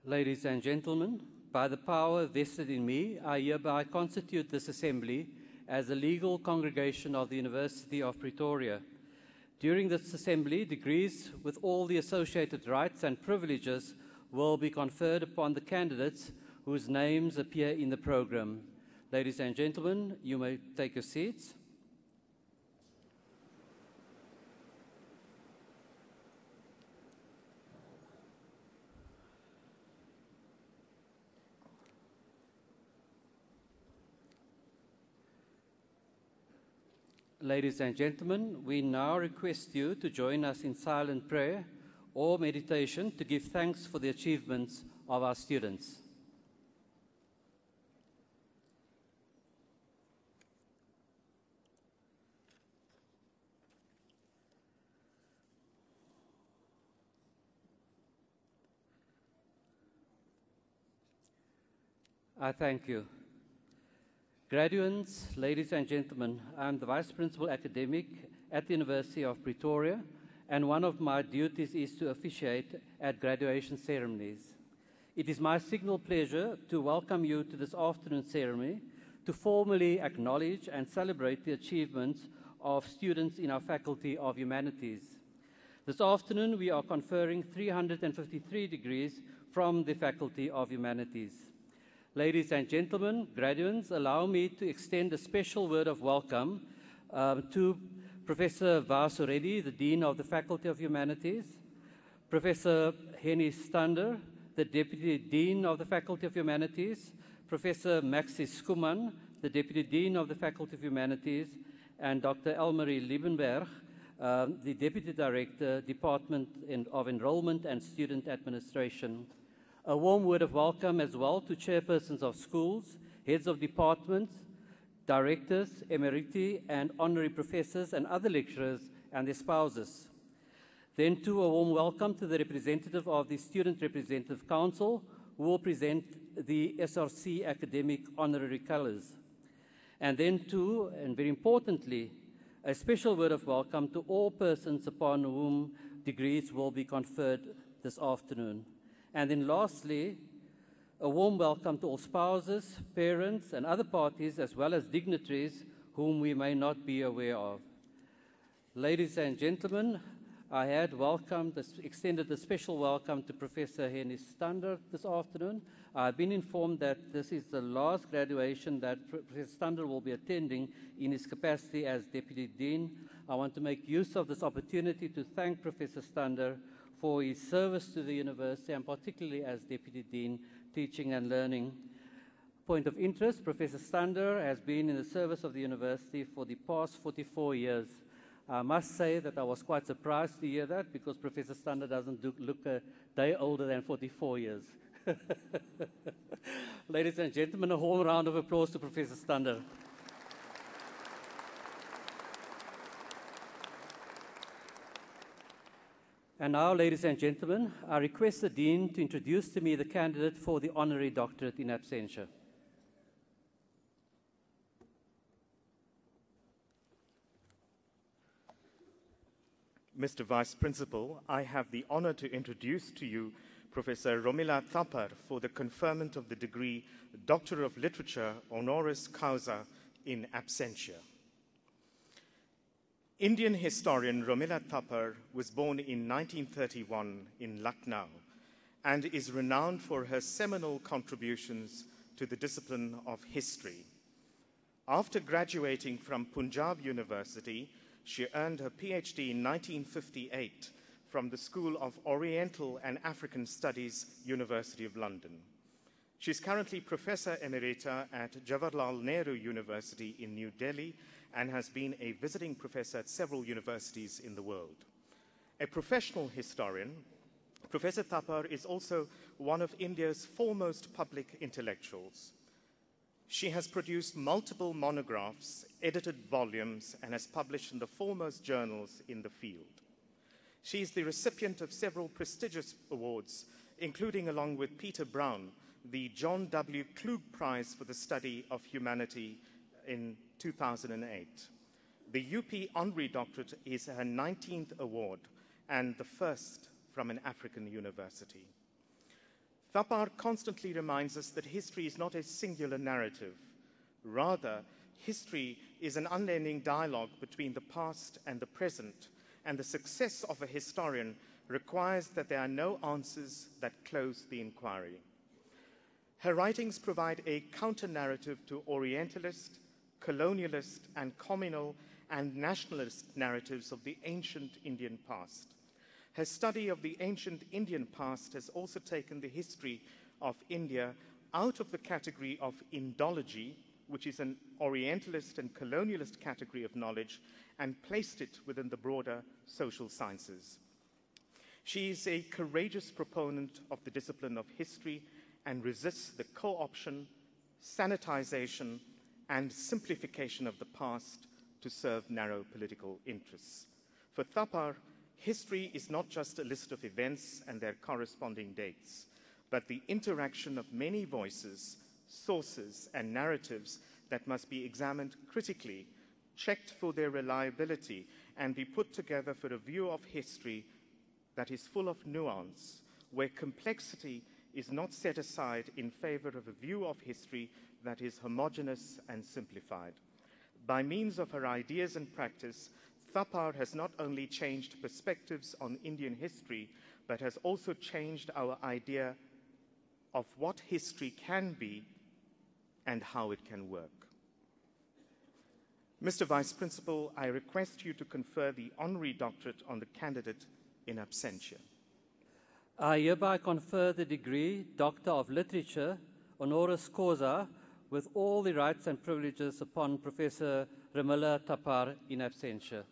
Ladies and gentlemen, by the power vested in me, I hereby constitute this assembly as a legal congregation of the University of Pretoria. During this assembly, degrees with all the associated rights and privileges will be conferred upon the candidates whose names appear in the program. Ladies and gentlemen, you may take your seats. Ladies and gentlemen, we now request you to join us in silent prayer or meditation to give thanks for the achievements of our students. I thank you. Graduates, ladies and gentlemen, I am the Vice Principal Academic at the University of Pretoria, and one of my duties is to officiate at graduation ceremonies. It is my signal pleasure to welcome you to this afternoon ceremony to formally acknowledge and celebrate the achievements of students in our Faculty of Humanities. This afternoon, we are conferring 353 degrees from the Faculty of Humanities. Ladies and gentlemen, graduates, allow me to extend a special word of welcome to Professor Vasu Reddy, the Dean of the Faculty of Humanities, Professor Henny Stander, the Deputy Dean of the Faculty of Humanities, Professor Maxis Skuman, the Deputy Dean of the Faculty of Humanities, and Dr. Elmarie Liebenberg, the Deputy Director, Department of Enrollment and Student Administration. A warm word of welcome as well to chairpersons of schools, heads of departments, directors, emeriti, and honorary professors and other lecturers and their spouses. Then too, a warm welcome to the representative of the Student Representative Council, who will present the SRC Academic Honorary Colors. And then too, and very importantly, a special word of welcome to all persons upon whom degrees will be conferred this afternoon. And then lastly, a warm welcome to all spouses, parents, and other parties, as well as dignitaries whom we may not be aware of. Ladies and gentlemen, I had extended a special welcome to Professor Henny Stander this afternoon. I've been informed that this is the last graduation that Professor Stander will be attending in his capacity as Deputy Dean. I want to make use of this opportunity to thank Professor Stander for his service to the university, and particularly as Deputy Dean, Teaching and Learning. Point of interest, Professor Stander has been in the service of the university for the past 44 years. I must say that I was quite surprised to hear that, because Professor Stander doesn't look a day older than 44 years. Ladies and gentlemen, a warm round of applause to Professor Stander. And now, ladies and gentlemen, I request the Dean to introduce to me the candidate for the honorary doctorate in absentia. Mr. Vice Principal, I have the honor to introduce to you Professor Romila Thapar for the conferment of the degree Doctor of Literature honoris causa in absentia. Indian historian Romila Thapar was born in 1931 in Lucknow and is renowned for her seminal contributions to the discipline of history. After graduating from Punjab University, she earned her PhD in 1958 from the School of Oriental and African Studies, University of London. She is currently Professor Emerita at Jawaharlal Nehru University in New Delhi and has been a visiting professor at several universities in the world. A professional historian, Professor Thapar is also one of India's foremost public intellectuals. She has produced multiple monographs, edited volumes, and has published in the foremost journals in the field. She is the recipient of several prestigious awards, including, along with Peter Brown, the John W. Klug Prize for the Study of Humanity in 2008. The UP Honorary Doctorate is her 19th award and the first from an African university. Thapar constantly reminds us that history is not a singular narrative. Rather, history is an unending dialogue between the past and the present, and the success of a historian requires that there are no answers that close the inquiry. Her writings provide a counter-narrative to Orientalist, colonialist, and communal and nationalist narratives of the ancient Indian past. Her study of the ancient Indian past has also taken the history of India out of the category of Indology, which is an Orientalist and colonialist category of knowledge, and placed it within the broader social sciences. She is a courageous proponent of the discipline of history and resists the co-option, sanitization, and simplification of the past to serve narrow political interests. For Thapar, history is not just a list of events and their corresponding dates, but the interaction of many voices, sources, and narratives that must be examined critically, checked for their reliability, and be put together for a view of history that is full of nuance, where complexity is not set aside in favor of a view of history that is homogeneous and simplified. By means of her ideas and practice, Thapar has not only changed perspectives on Indian history, but has also changed our idea of what history can be and how it can work. Mr. Vice Principal, I request you to confer the honorary doctorate on the candidate in absentia. I hereby confer the degree Doctor of Literature, honoris causa, with all the rights and privileges upon Professor Romila Thapar in absentia.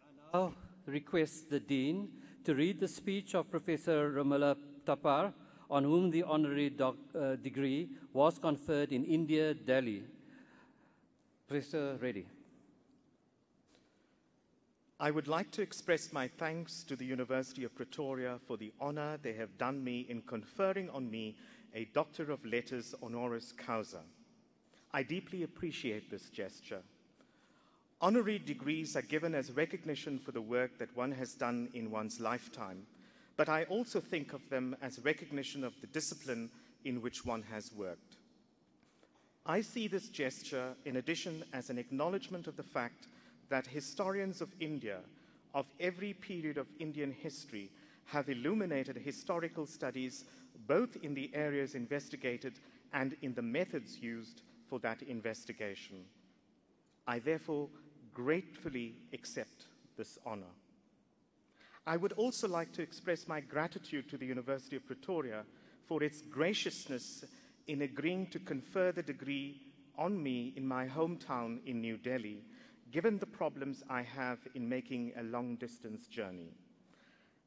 I now request the Dean to read the speech of Professor Romila Thapar, on whom the honorary degree was conferred in India, Delhi. Professor Reddy. I would like to express my thanks to the University of Pretoria for the honor they have done me in conferring on me a Doctor of Letters honoris causa. I deeply appreciate this gesture. Honorary degrees are given as recognition for the work that one has done in one's lifetime, but I also think of them as recognition of the discipline in which one has worked. I see this gesture, in addition, as an acknowledgement of the fact that historians of India, of every period of Indian history, have illuminated historical studies both in the areas investigated and in the methods used for that investigation. I therefore gratefully accept this honor. I would also like to express my gratitude to the University of Pretoria for its graciousness in agreeing to confer the degree on me in my hometown in New Delhi, given the problems I have in making a long-distance journey.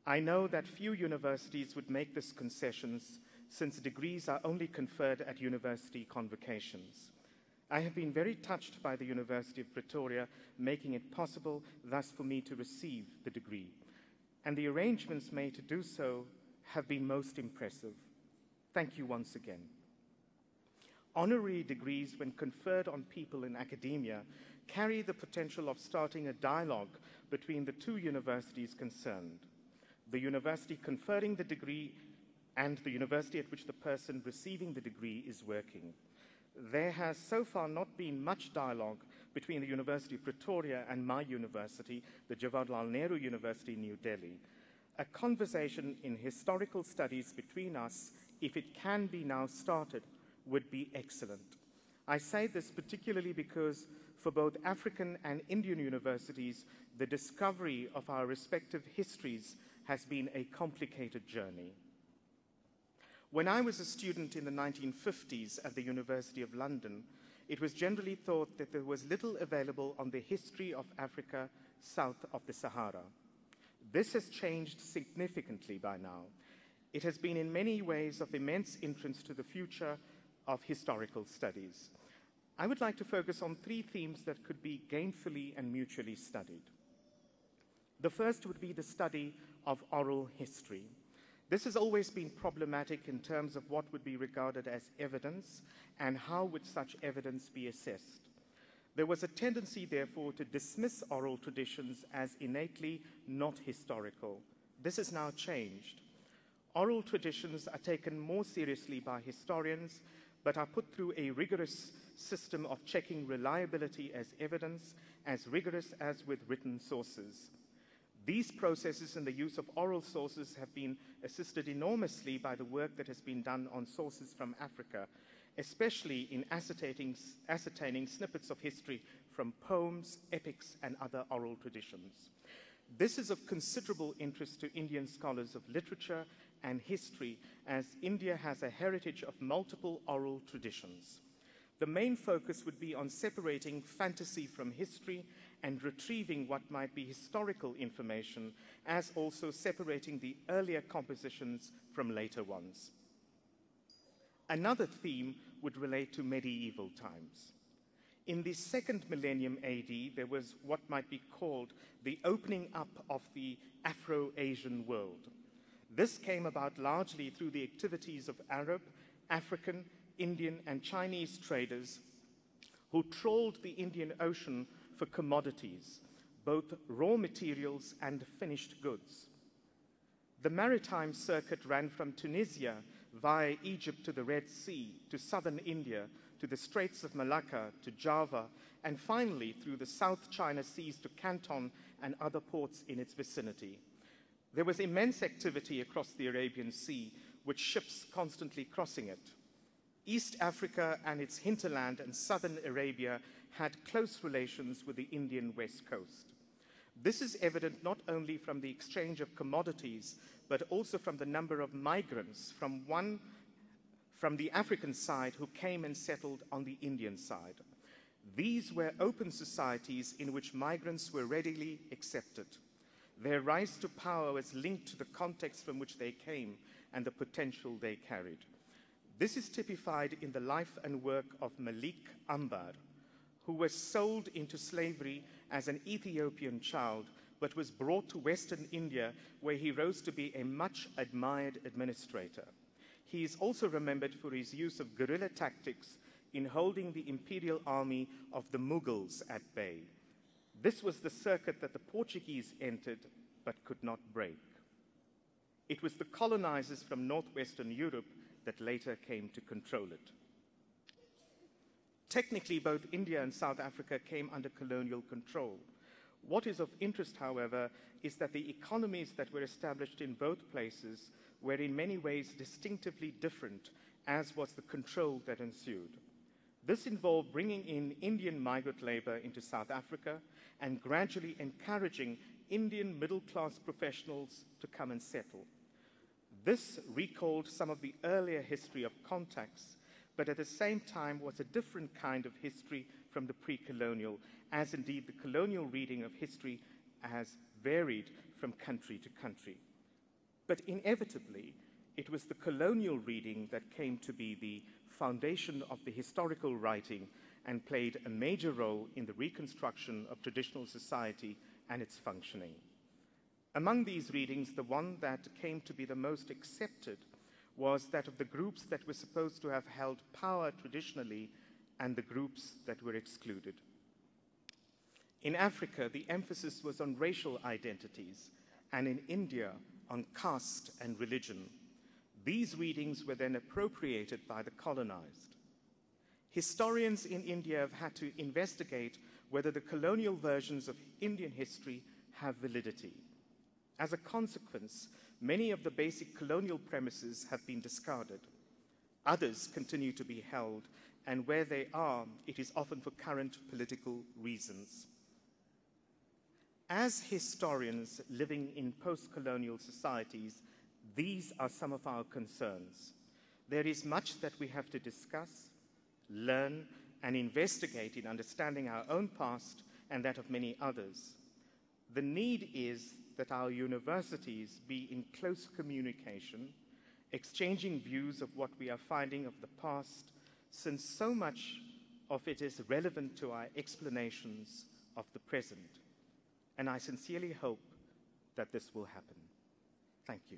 I know that few universities would make this concessions, since degrees are only conferred at university convocations. I have been very touched by the University of Pretoria making it possible thus for me to receive the degree, and the arrangements made to do so have been most impressive. Thank you once again. Honorary degrees, when conferred on people in academia, carry the potential of starting a dialogue between the two universities concerned, the university conferring the degree and the university at which the person receiving the degree is working. There has so far not been much dialogue between the University of Pretoria and my university, the Jawaharlal Nehru University in New Delhi. A conversation in historical studies between us, if it can be now started, would be excellent. I say this particularly because for both African and Indian universities, the discovery of our respective histories has been a complicated journey. When I was a student in the 1950s at the University of London, it was generally thought that there was little available on the history of Africa south of the Sahara. This has changed significantly by now. It has been in many ways of immense interest to the future of historical studies. I would like to focus on three themes that could be gainfully and mutually studied. The first would be the study of oral history. This has always been problematic in terms of what would be regarded as evidence and how would such evidence be assessed. There was a tendency, therefore, to dismiss oral traditions as innately not historical. This has now changed. Oral traditions are taken more seriously by historians, but are put through a rigorous system of checking reliability as evidence, as rigorous as with written sources. These processes and the use of oral sources have been assisted enormously by the work that has been done on sources from Africa, especially in ascertaining snippets of history from poems, epics, and other oral traditions. This is of considerable interest to Indian scholars of literature and history, as India has a heritage of multiple oral traditions. The main focus would be on separating fantasy from history and retrieving what might be historical information, as also separating the earlier compositions from later ones. Another theme would relate to medieval times. In the 2nd millennium AD, there was what might be called the opening up of the Afro-Asian world. This came about largely through the activities of Arab, African, Indian, and Chinese traders who trawled the Indian Ocean for commodities, both raw materials and finished goods. The maritime circuit ran from Tunisia via Egypt to the Red Sea, to southern India, to the Straits of Malacca, to Java, and finally through the South China Seas to Canton and other ports in its vicinity. There was immense activity across the Arabian Sea, with ships constantly crossing it. East Africa and its hinterland and southern Arabia had close relations with the Indian West Coast. This is evident not only from the exchange of commodities, but also from the number of migrants from the African side who came and settled on the Indian side. These were open societies in which migrants were readily accepted. Their rise to power was linked to the context from which they came and the potential they carried. This is typified in the life and work of Malik Ambar, who was sold into slavery as an Ethiopian child, but was brought to Western India, where he rose to be a much admired administrator. He is also remembered for his use of guerrilla tactics in holding the imperial army of the Mughals at bay. This was the circuit that the Portuguese entered but could not break. It was the colonizers from northwestern Europe that later came to control it. Technically, both India and South Africa came under colonial control. What is of interest, however, is that the economies that were established in both places were in many ways distinctively different, as was the control that ensued. This involved bringing in Indian migrant labor into South Africa and gradually encouraging Indian middle-class professionals to come and settle. This recalled some of the earlier history of contacts, but at the same time was a different kind of history from the pre-colonial, as indeed the colonial reading of history has varied from country to country. But inevitably, it was the colonial reading that came to be the foundation of the historical writing and played a major role in the reconstruction of traditional society and its functioning. Among these readings, the one that came to be the most accepted was that of the groups that were supposed to have held power traditionally and the groups that were excluded. In Africa, the emphasis was on racial identities, and in India, on caste and religion. These readings were then appropriated by the colonized. Historians in India have had to investigate whether the colonial versions of Indian history have validity. As a consequence, many of the basic colonial premises have been discarded. Others continue to be held, and where they are, it is often for current political reasons. As historians living in post-colonial societies, these are some of our concerns. There is much that we have to discuss, learn, and investigate in understanding our own past and that of many others. The need is that our universities be in close communication, exchanging views of what we are finding of the past, since so much of it is relevant to our explanations of the present. And I sincerely hope that this will happen. Thank you.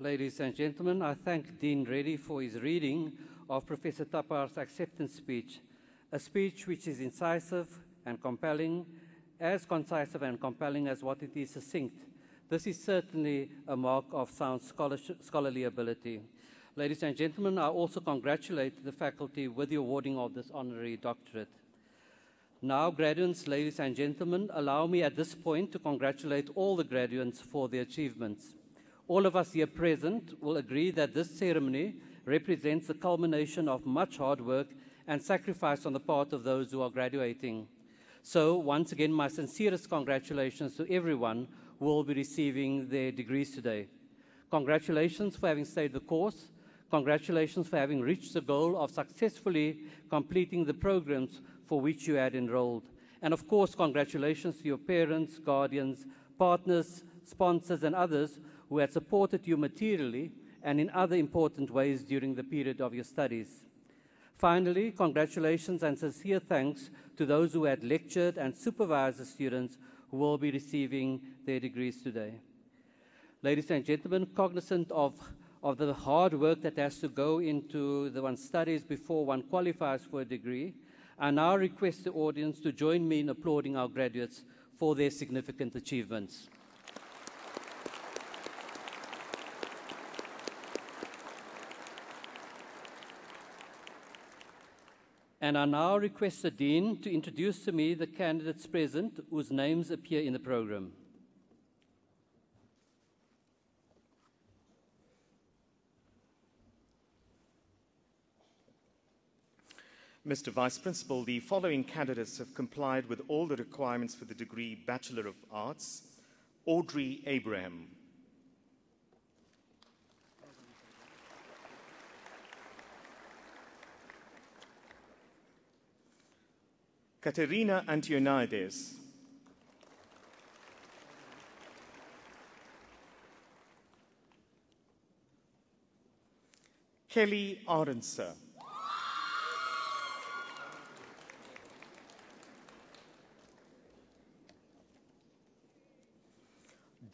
Ladies and gentlemen, I thank Dean Reddy for his reading of Professor Tapar's acceptance speech, a speech which is incisive and compelling, as concise and compelling as what it is succinct. This is certainly a mark of sound scholarly ability. Ladies and gentlemen, I also congratulate the faculty with the awarding of this honorary doctorate. Now, graduates, ladies and gentlemen, allow me at this point to congratulate all the graduates for their achievements. All of us here present will agree that this ceremony represents the culmination of much hard work and sacrifice on the part of those who are graduating. So, once again, my sincerest congratulations to everyone who will be receiving their degrees today. Congratulations for having stayed the course. Congratulations for having reached the goal of successfully completing the programs for which you had enrolled. And of course, congratulations to your parents, guardians, partners, sponsors, and others who had supported you materially and in other important ways during the period of your studies. Finally, congratulations and sincere thanks to those who had lectured and supervised the students who will be receiving their degrees today. Ladies and gentlemen, cognizant of the hard work that has to go into one's studies before one qualifies for a degree, I now request the audience to join me in applauding our graduates for their significant achievements. And I now request the Dean to introduce to me the candidates present whose names appear in the program. Mr. Vice Principal, the following candidates have complied with all the requirements for the degree Bachelor of Arts. Audrey Abraham. Katerina Antionides. Kelly Arenser.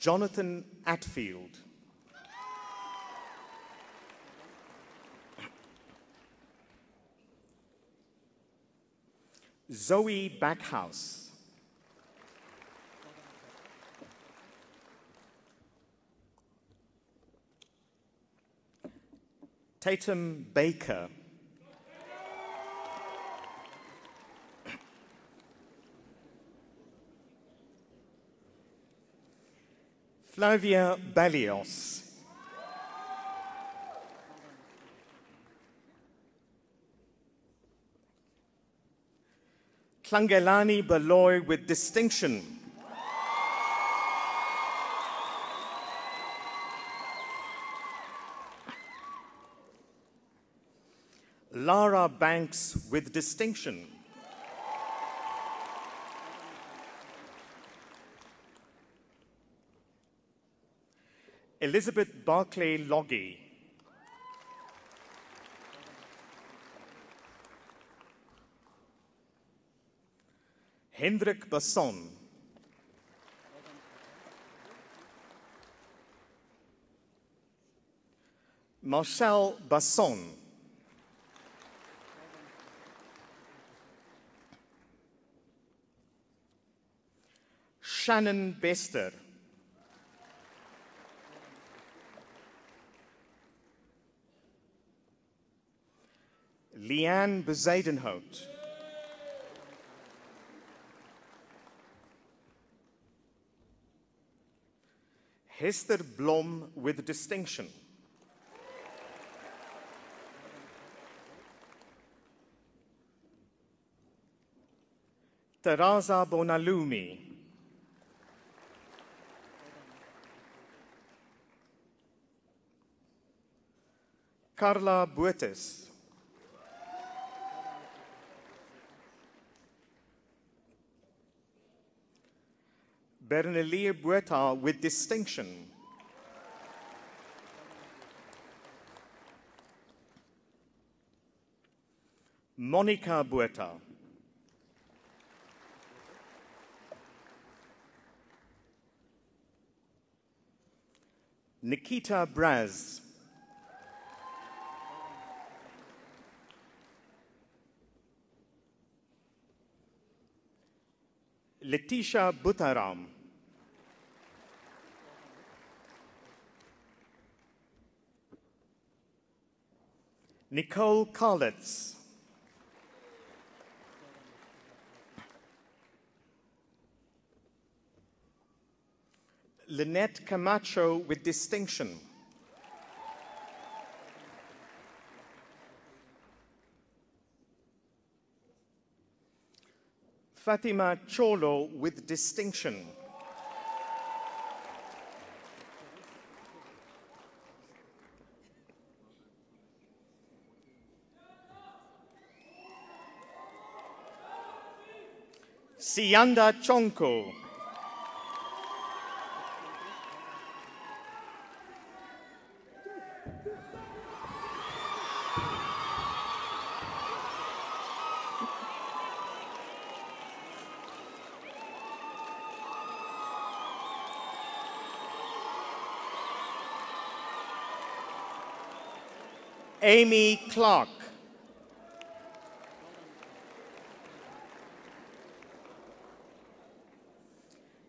Jonathan Atfield. Zoe Backhouse. Tatum Baker. Flavia Balios. Tlangelani Baloy with distinction. Lara Banks with distinction. Elizabeth Barclay Loggy. Hendrik Basson. Marcel Basson. Shannon Bester. Leanne Bezaidenhout. Hester Blom with distinction. Terasa Bonalumi. Carla Buetes. Bernelie Bueta with distinction. Monica Bueta. Nikita Braz. Letitia Butaram. Nicole Karlitz. Lynette Camacho with distinction. Fatima Cholo with distinction. Sianda Chonko. Amy Clark.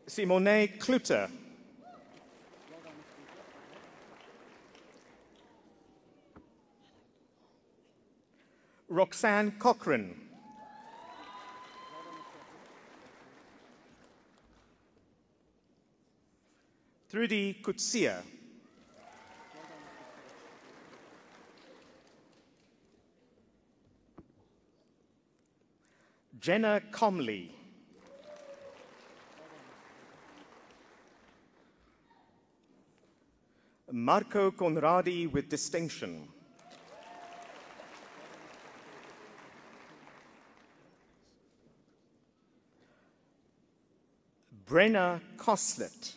Simone Kluter. Roxanne Cochran. Trudy Kutsia. Jenna Comley. Marco Conradi with distinction. Brenna Coslet.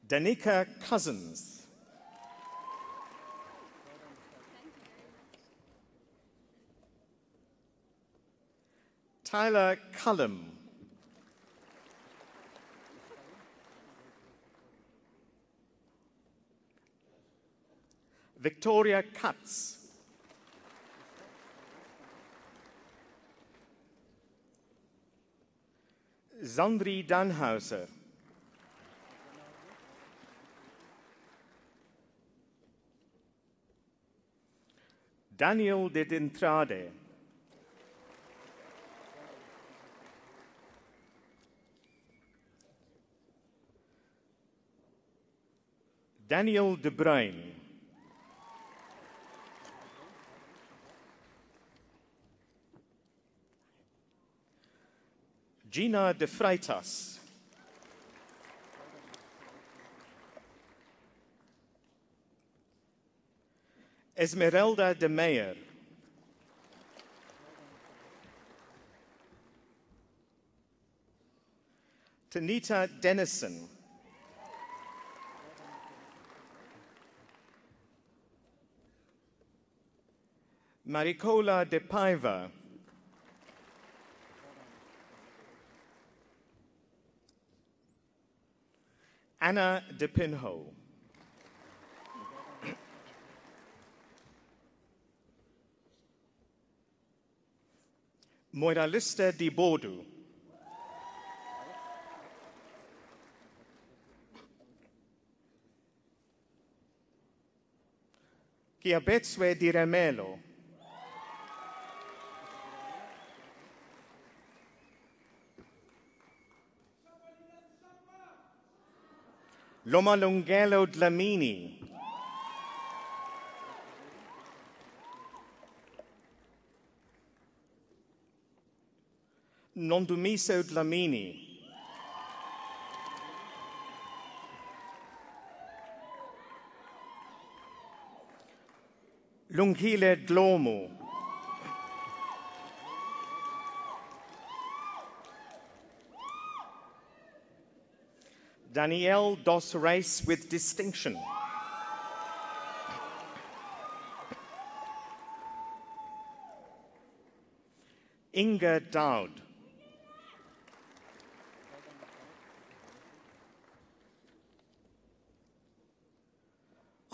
Danica Cousins. Tyler Cullum. Victoria Katz. Zandri Danhauser. Daniel de Dintrade. Daniel De Bruin. Gina De Freitas. Esmeralda De Meyer. Tanita Dennison. Maricola De Paiva. Anna De Pinho. Moiralista Di Bordu. Chiabetswe Di Remelo. Loma Lungelo Dlamini. Nondumiso Dlamini. Lungile Dlomo. Danielle Dos Reis with distinction. Inga Dowd.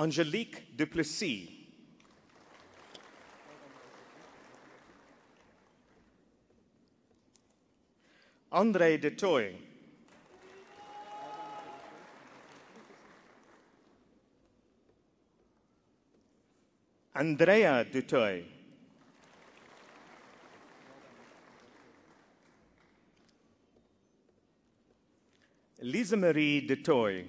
Angelique Duplessis. André de Toy. Andrea Dutoy. Lisa Marie Dutoy.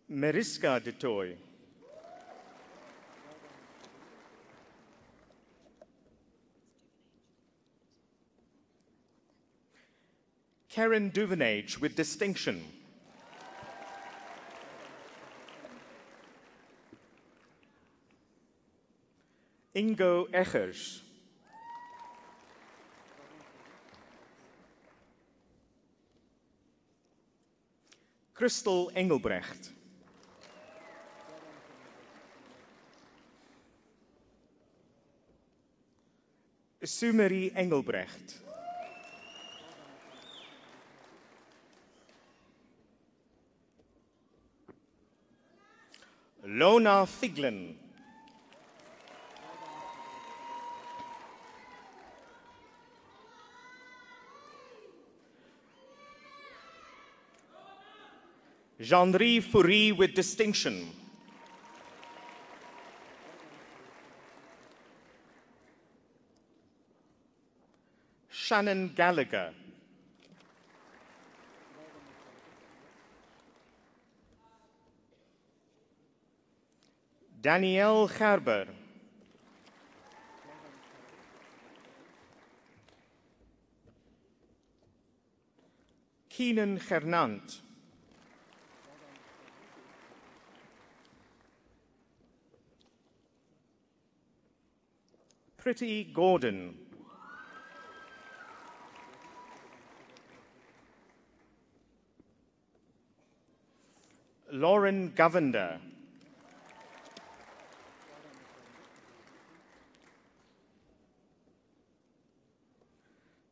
Mariska Dutoy. Karen Duvenage with distinction. Ingo Eggers. Christel Engelbrecht. Sumeri Engelbrecht. Lona Figlin. Jean-Marie Fourie with distinction. Shannon Gallagher. Danielle Gerber. Keenan Gernand. Pretty Gordon. Lauren Govender.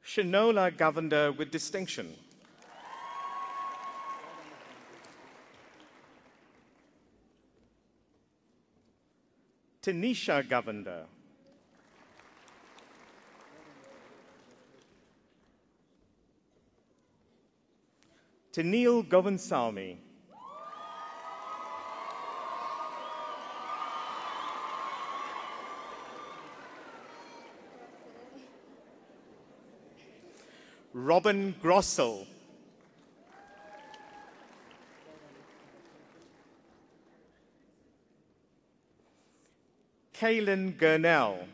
Shinola Govender with distinction. Tanisha Govender. Tanil Govinsamy. Robin Grossel. Kaylin Gurnell.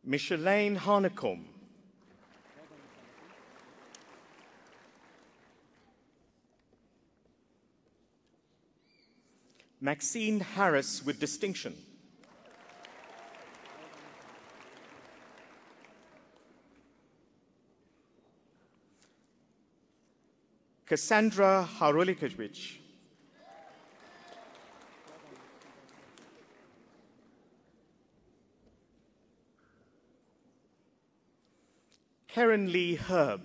Micheline Hanekom. Maxine Harris with distinction. Cassandra Harulikowicz. Karen Lee Herb.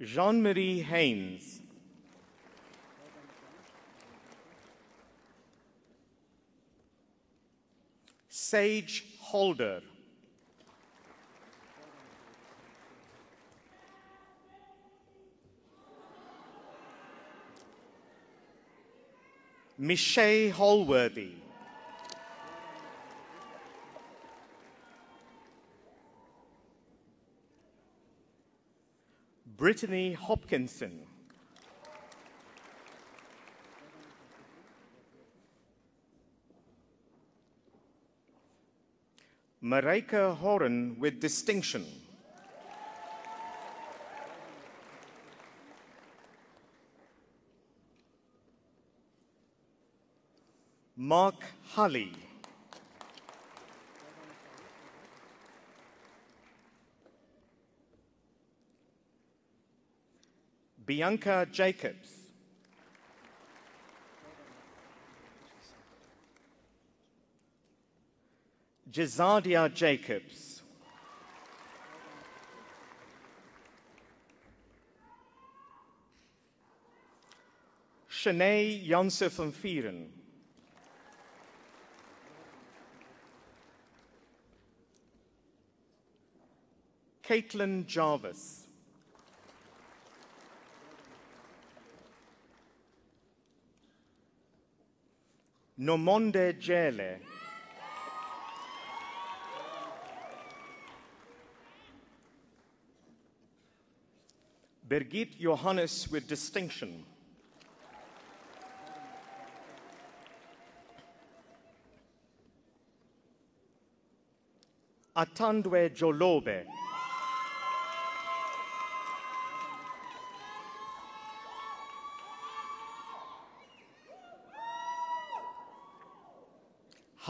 Jean-Marie Haynes. Sage Holder. Michelle Holworthy. Brittany Hopkinson. Mareike Horan with distinction. Mark Hulley. Bianca Jacobs. Jezadia Jacobs. Shanae Janse van Vieren. Caitlin Jarvis. Nomonde Jele. Birgit Johannes with distinction. Atandwe Jolobe.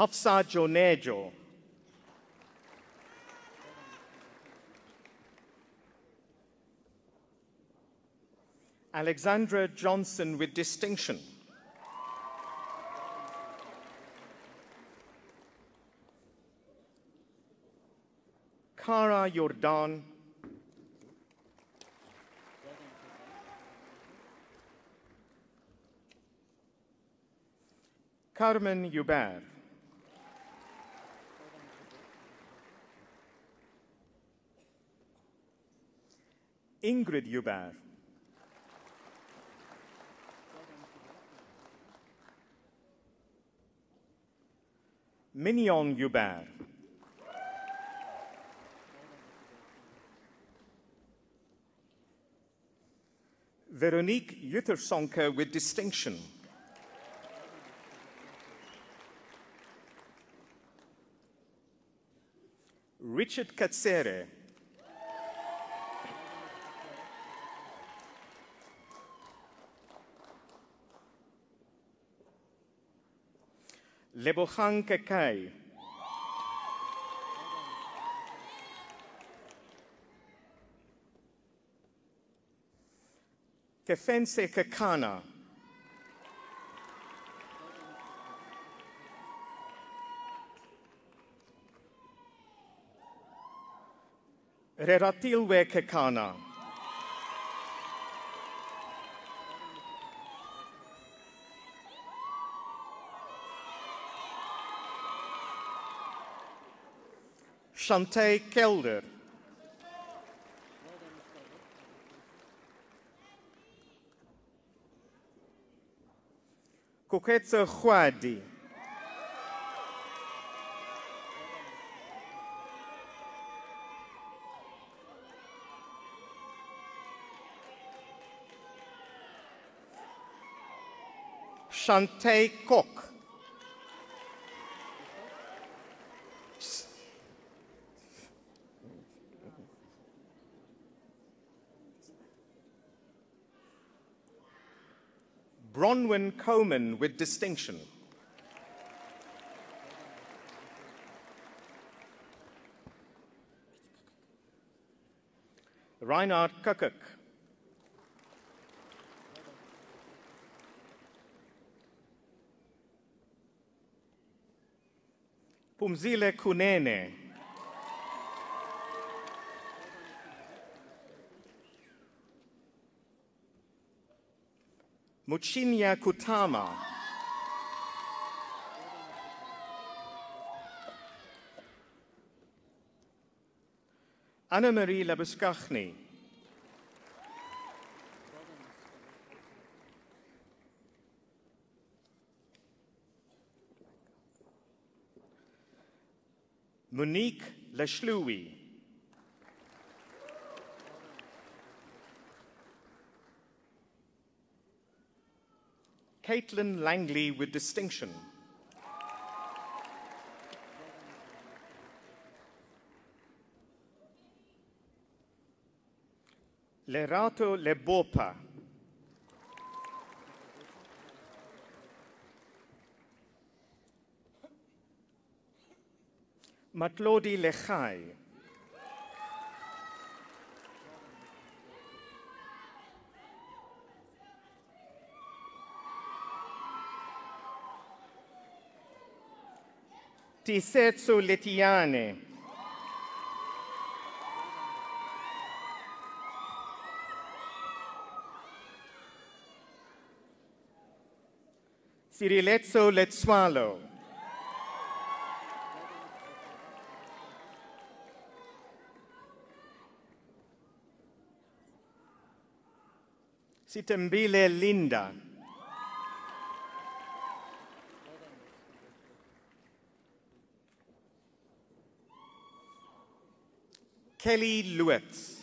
Hafsa Jonejo. Alexandra Johnson with distinction. Cara Jordan. Carmen Hubert. Ingrid Hubert. Mignon Hubert. Veronique Juttersonke with distinction. Richard Katsere. Lebogang Kekai. Kefense Kekana. Reratilwe Kekana. Shante Kelder. Koketse Khwadi. Shante Kok. Bronwyn Coman with distinction. Reinhard Kukuk. Pumzile Kunene. Muchinya Kutama. Anna-Marie Labuskachny. Monique Leshloui. Caitlin Langley with distinction. Lerato Lebopa. Matlodi Lechai. Tisetso Letiane, Ciriletso Letsualo, Sitembile Linda, Kelly Lewitz,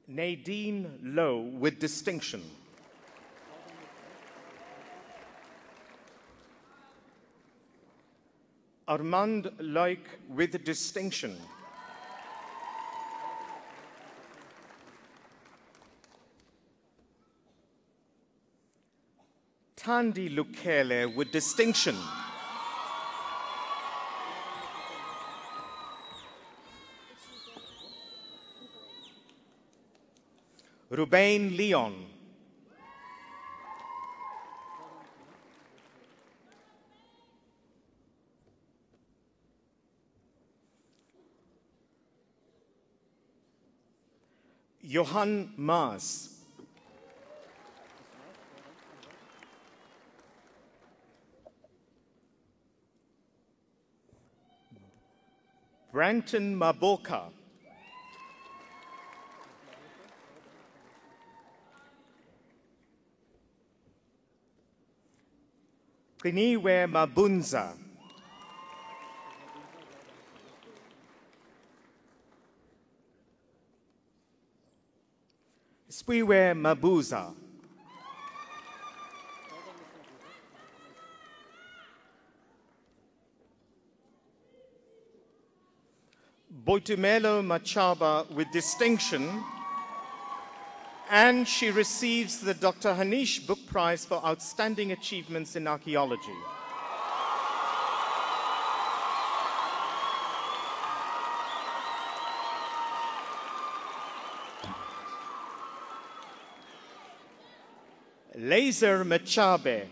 Nadine Lowe with distinction, Armand Loic with distinction, Tandi Lukele with distinction, Rubain Leon, Johan Maas, Branton Maboka, Kiniwe Mabunza, Spiwe Mabuza, Boitumelo Machaba with distinction, and she receives the Dr. Hanish Book Prize for Outstanding Achievements in Archaeology. Laser Machabe,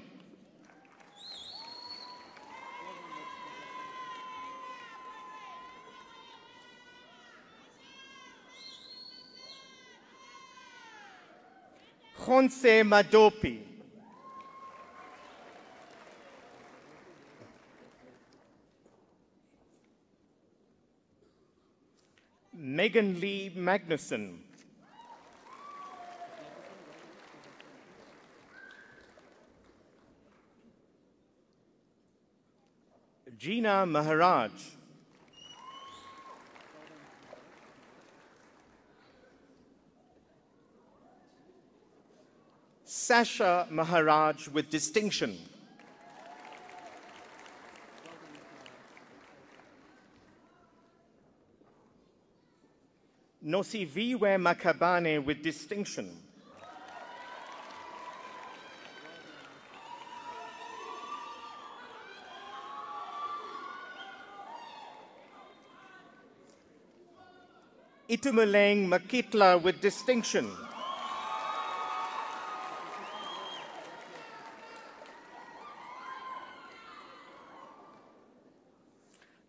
Khonse Madopi, Megan Lee Magnuson, Gina Maharaj, Sasha Maharaj with distinction, Nosiviwe Makabane with distinction, Itumeleng Makitla with distinction,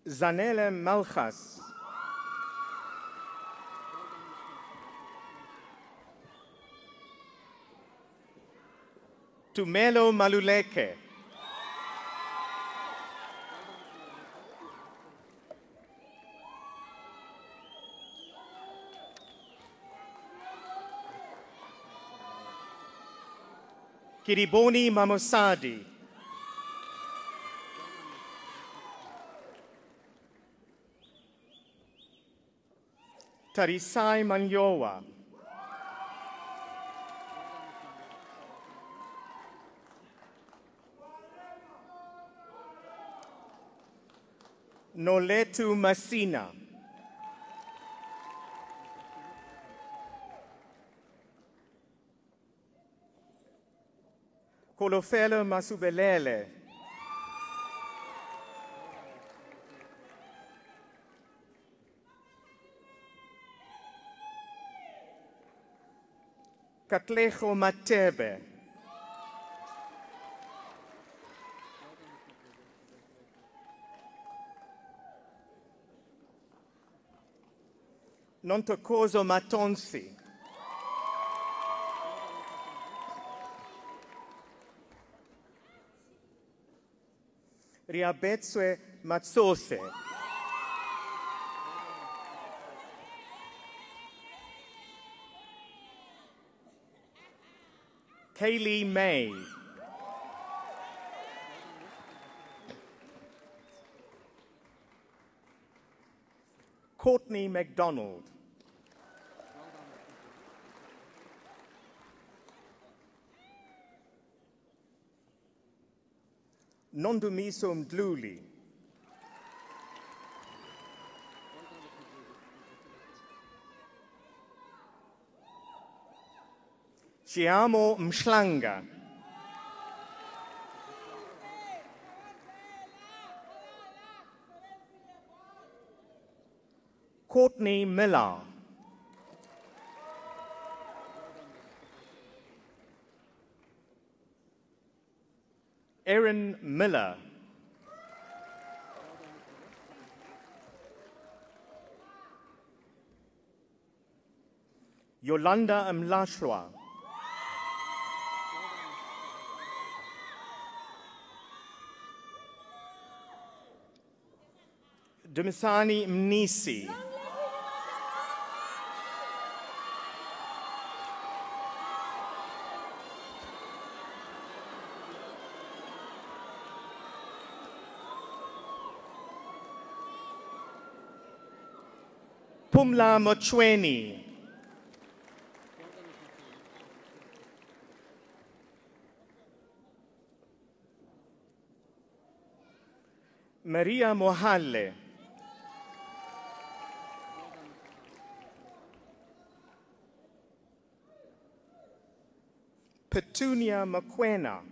Zanele Malchas, Tumelo Maluleke, Kiriboni Mamosadi, Tarisai Manyowa, Noletu Masina, Kolofelo Masubelele, Katlejo Matebe. Nontokozo Matonsi. Riabetswe Matsose. Kaylee May. Courtney MacDonald. Nondumiso Mdluli. Chiamo Mshlanga. Courtney Miller. Erin Miller. Yolanda Mlashwa. Dumisani Mnisi. Pumla Mochweni. Maria Mohale. Petunia Makwena.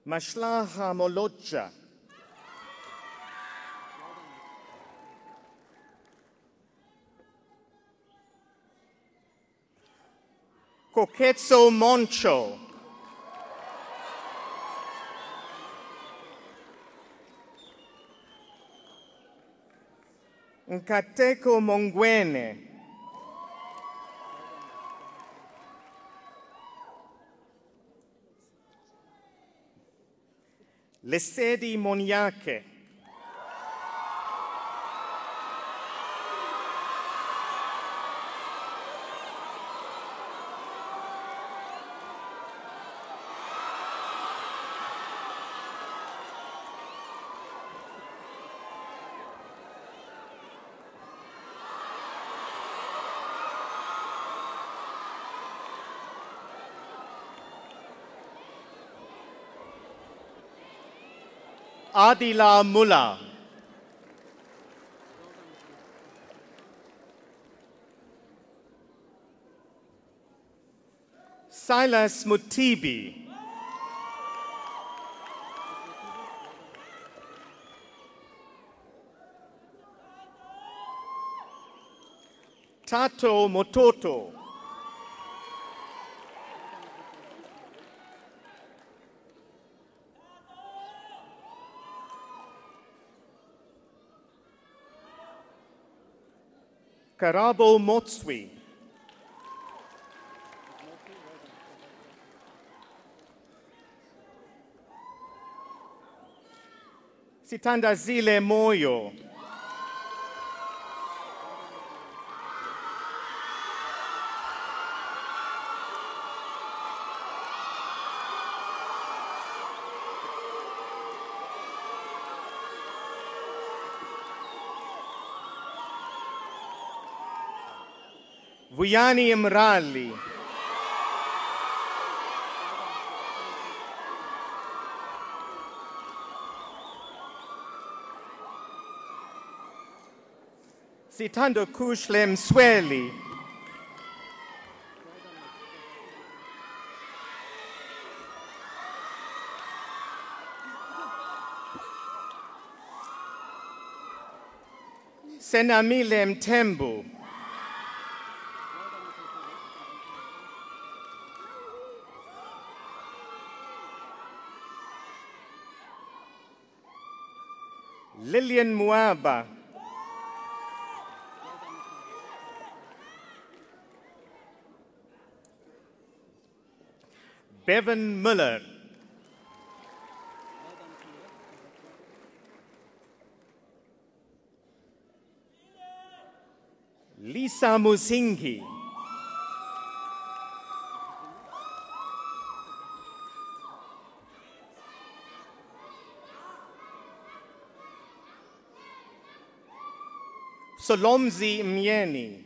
Mashlaha Molocha. Koketso Moncho. Nkateko Mongwene. Lesedi Monyake. Adila Mullah. Silas Mutibi. Tato Mototo. Karabo Motswi. Sitandazile Moyo. Vuyani Imrali. Sitando Kushlem Sweli. Senamile Mtembu. Lillian Muaba. Bevan Muller. Lisa Musingi. Solomzi Mnyeni.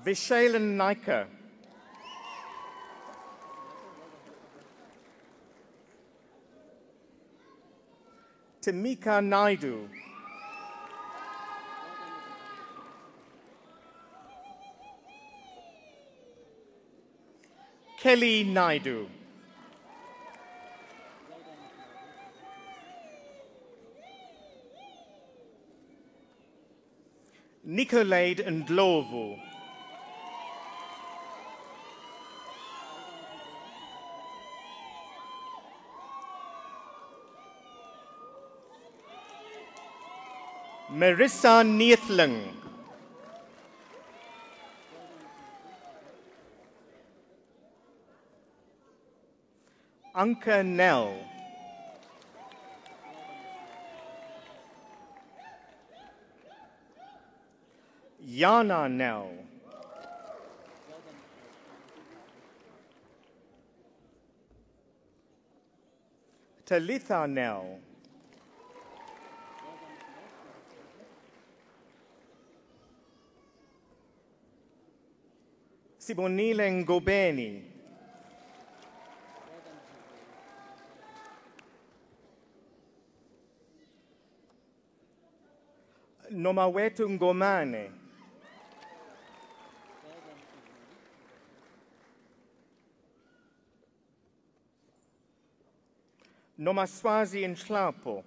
Vishailan Naika. Tamika Naidu. Kelly Naidu. Nicolade Ndlovu. Marissa Neethling. Anka Nell. Yana Nell. Talitha Nell. Sibonile Ngobeni. Nomawetu Ngomane. Nomaswazi Nhlapo.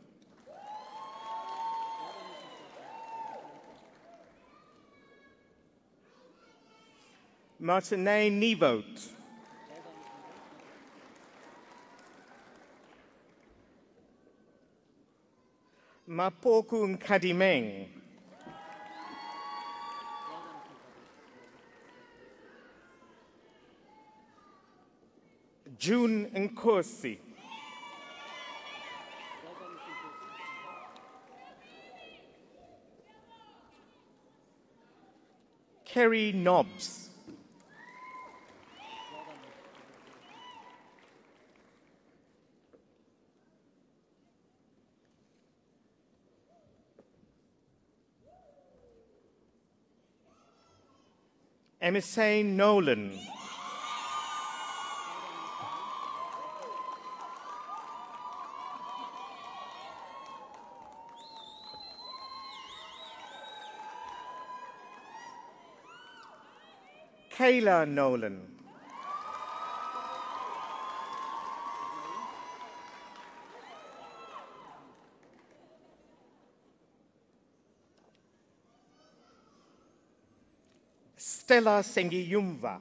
Martine Nevote. Mapoku Nkadimeng. June Nkosi. Kerry Nobbs. MSA Nolan. Kayla Nolan. Stella Sengiyumva.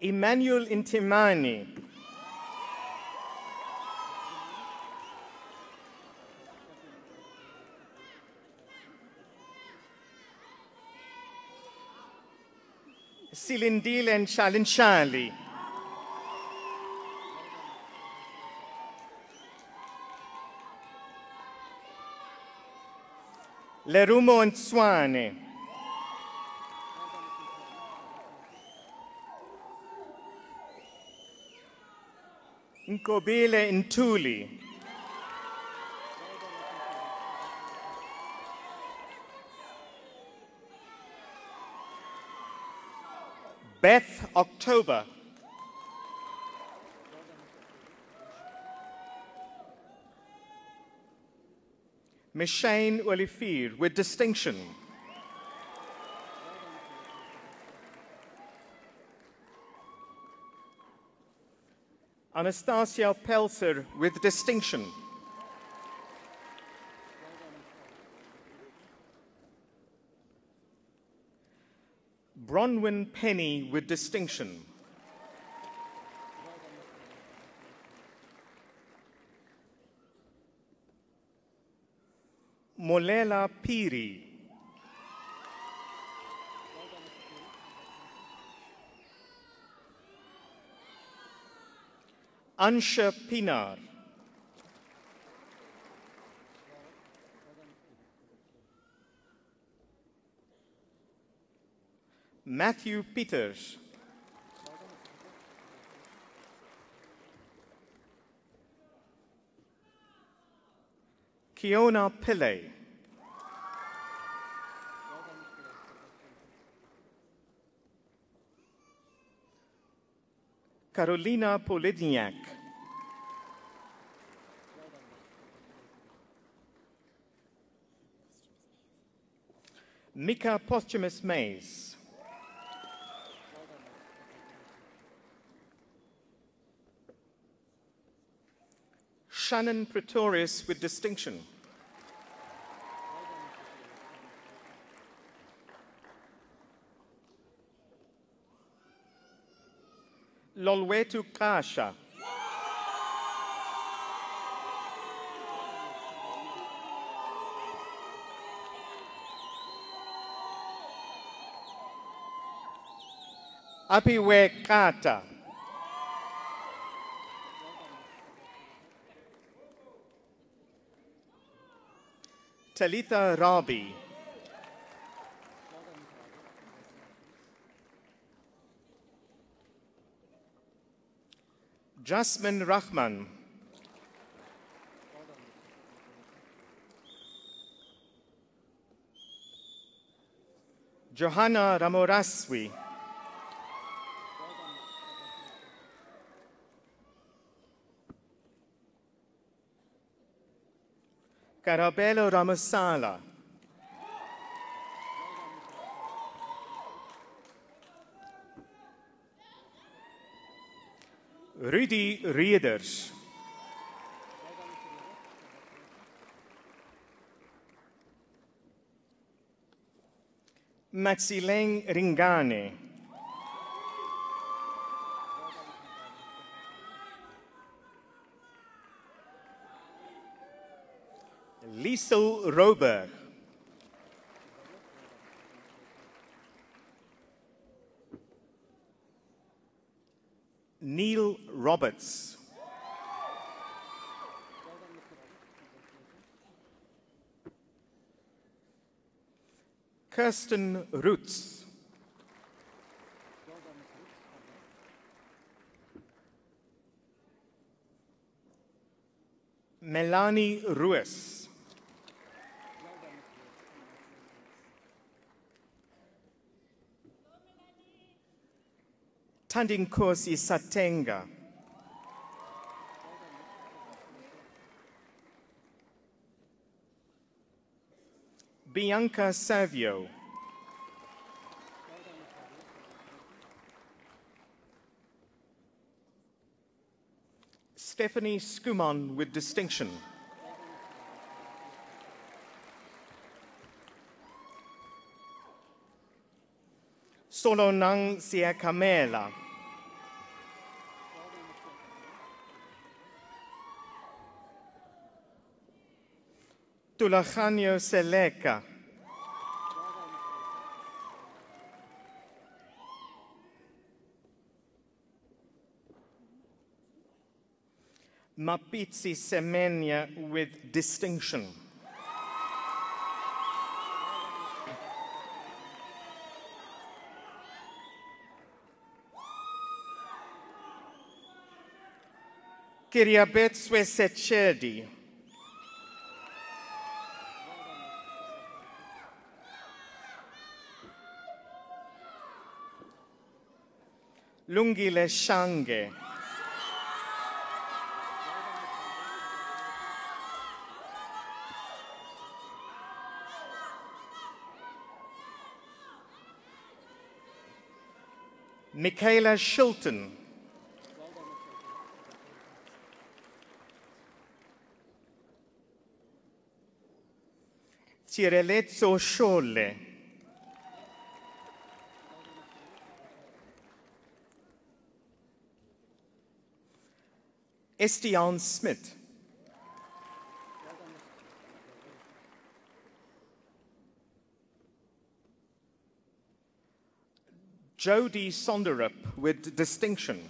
Emmanuel Intimani. Silindile and Shalinshali. Lerumo Ntswane. Nkobile Ntuli. Beth October. Mishane Olifir with distinction. Anastasia Pelser with distinction. Bronwyn Penny with distinction. Molela Piri. Ansha Pinar. Matthew Peters. Kiona Pillay. Carolina Polidniak. Mika Posthumous Mays. Shannon Pretorius with distinction. Lolwetu Kasha. Apiwe Kata. Talitha Rabi. Jasmine Rahman. Johanna Ramoraswi. Carabello Ramasala. Rudy Rieders. Maxileng Ringane. Liesel Roberg. Neil Roberts. Kirsten Roots. Melanie Ruiz. Tandinkosi Satenga. Bianca Savio. Stephanie Skuman with distinction. Solonang Siakamela. Tulachanio Seleka. Mapitsi Semenya with distinction. Kiriabetswe Sechedi. Lungile Shange. Michaela Shilton. Tsireletso Shole. Estiaan Smit. Jody Sonderup with distinction.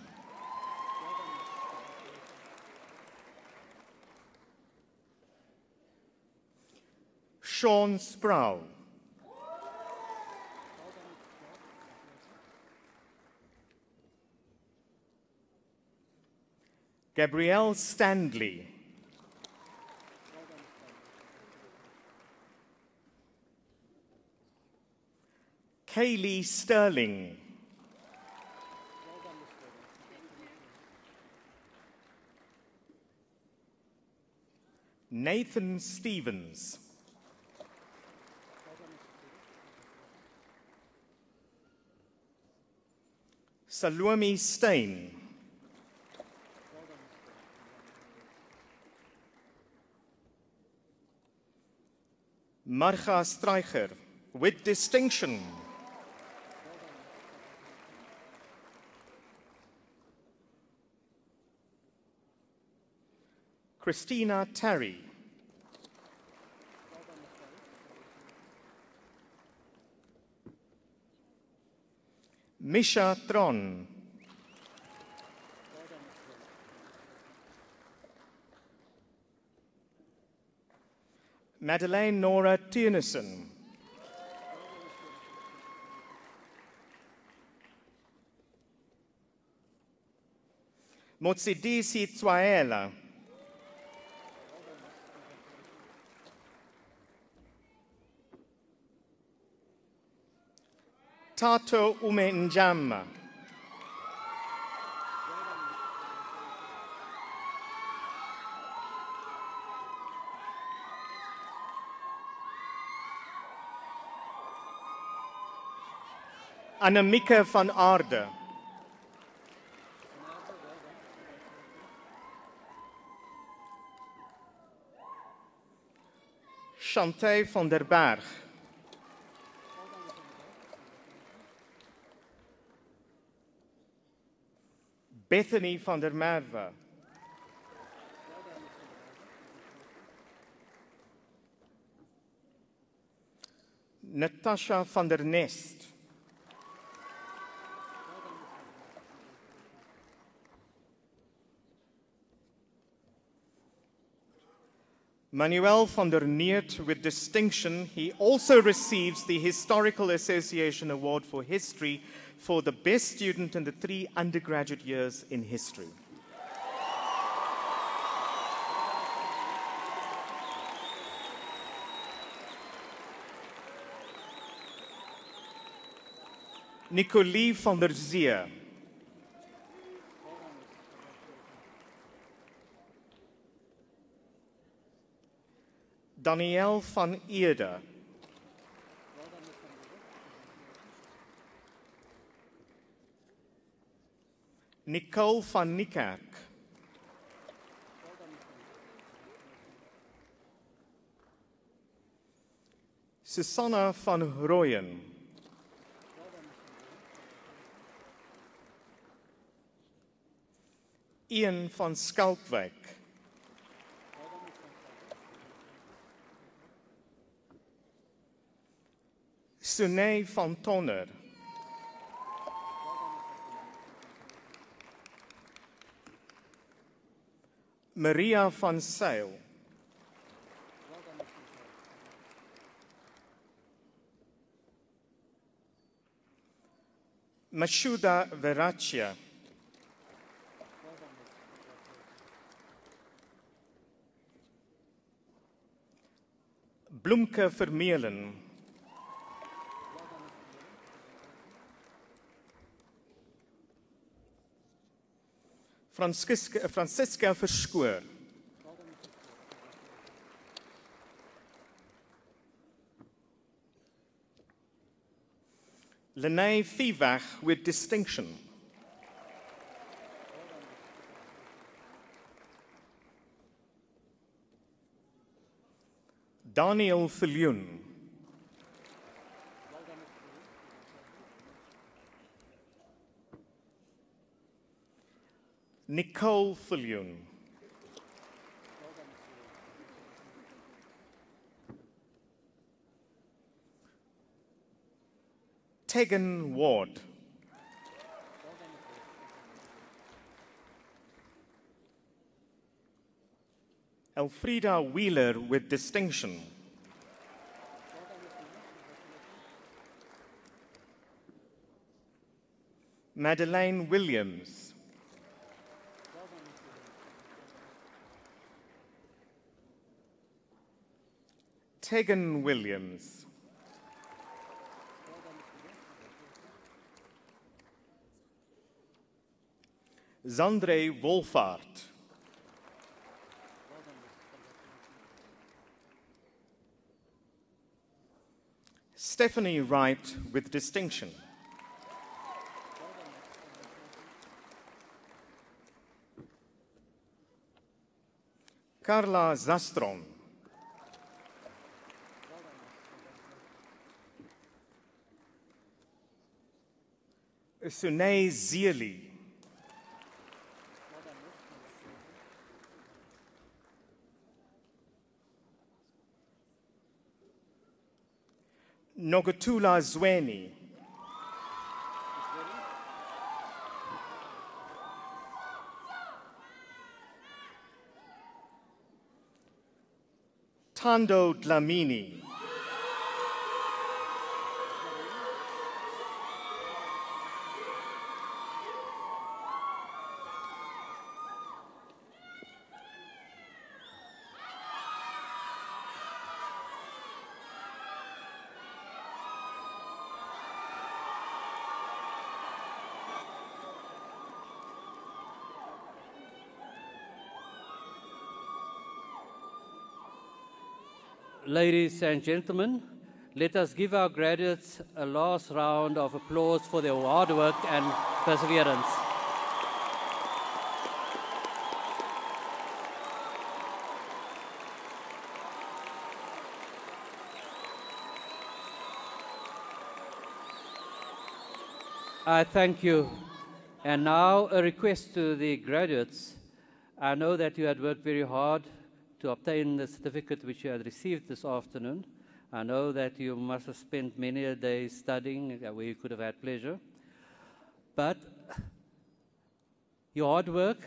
Sean Sproul. Gabrielle Standley. Kaylee Sterling. Nathan Stevens. Salome Stein. Marga Streicher with distinction. Christina Terry. Misha Tron. Madeleine Nora Tiernissen. Motsidisi Tswaela. Tato Ume Njama. Annemieke van Aarde. Chantay van der Berg. Bethany van der Merwe. Natasha van der Nest. Manuel van der Neert with distinction. He also receives the Historical Association Award for History for the best student in the 3 undergraduate years in history. Nicolie van der Zee. Danielle van Eerde. Nicole van Niekerk. Susanna van Rooyen. Ian van Skalkwijk. Sunay van Tonner. Maria van Sail. Mashuda Verachia. Bloemke Vermeulen. Francisca Verschoor. Lene Vivach with distinction. Daniel Viljoen. Nicole Viljoen. Tegan Ward. Elfrida Wheeler with distinction. Madeleine Williams. Tegan Williams. Zandre Wolfart. Stephanie Wright with distinction. Carla Zastron. Sunay Zieli. Nogotula Zweni. Tando Dlamini. Ladies and gentlemen, let us give our graduates a last round of applause for their hard work and perseverance. I thank you. And now a request to the graduates. I know that you had worked very hard to obtain the certificate which you had received this afternoon. I know that you must have spent many a day studying where you could have had pleasure. But your hard work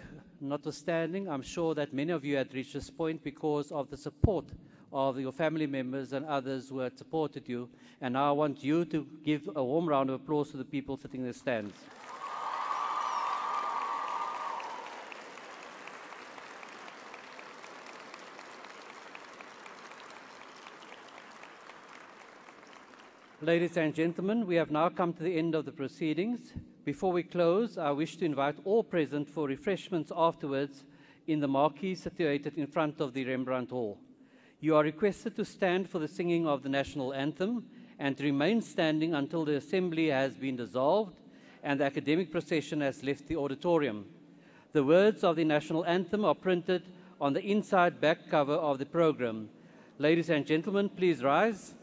notwithstanding, I'm sure that many of you had reached this point because of the support of your family members and others who had supported you. And now I want you to give a warm round of applause to the people sitting in the stands. Ladies and gentlemen, we have now come to the end of the proceedings. Before we close, I wish to invite all present for refreshments afterwards in the marquee situated in front of the Rembrandt Hall. You are requested to stand for the singing of the national anthem and to remain standing until the assembly has been dissolved and the academic procession has left the auditorium. The words of the national anthem are printed on the inside back cover of the program. Ladies and gentlemen, please rise.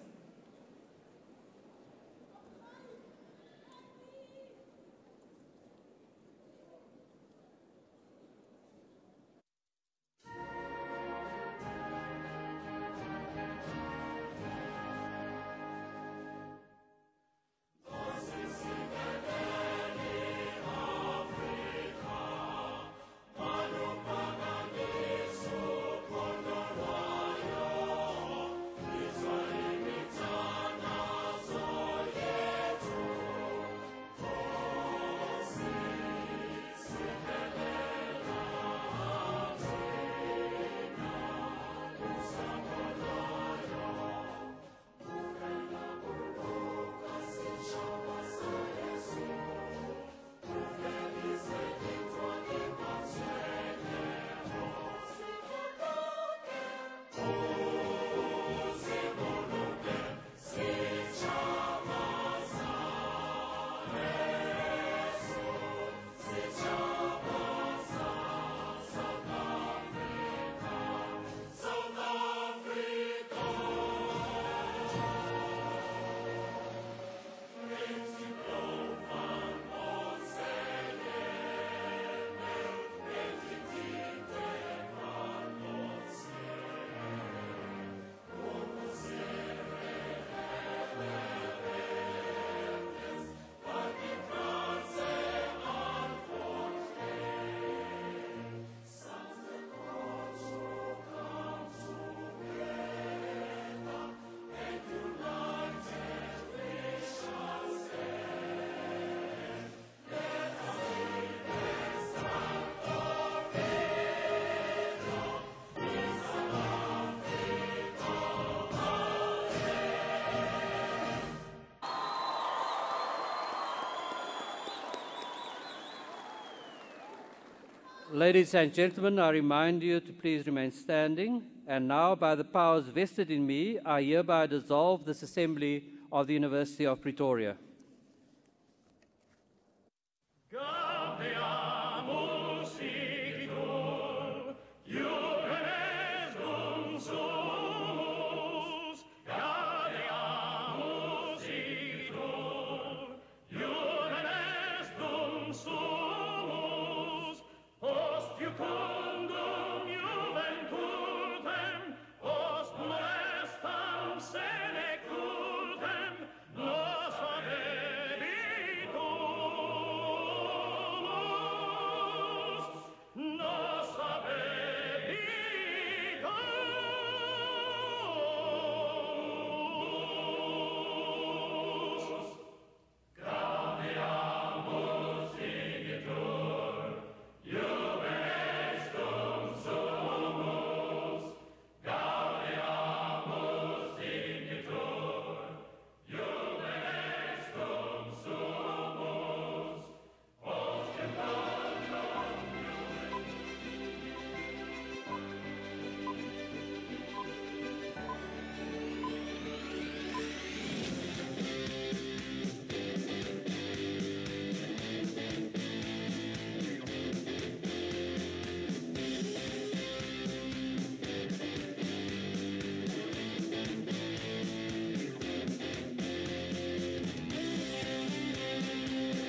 Ladies and gentlemen, I remind you to please remain standing. And now, by the powers vested in me, I hereby dissolve this Assembly of the University of Pretoria.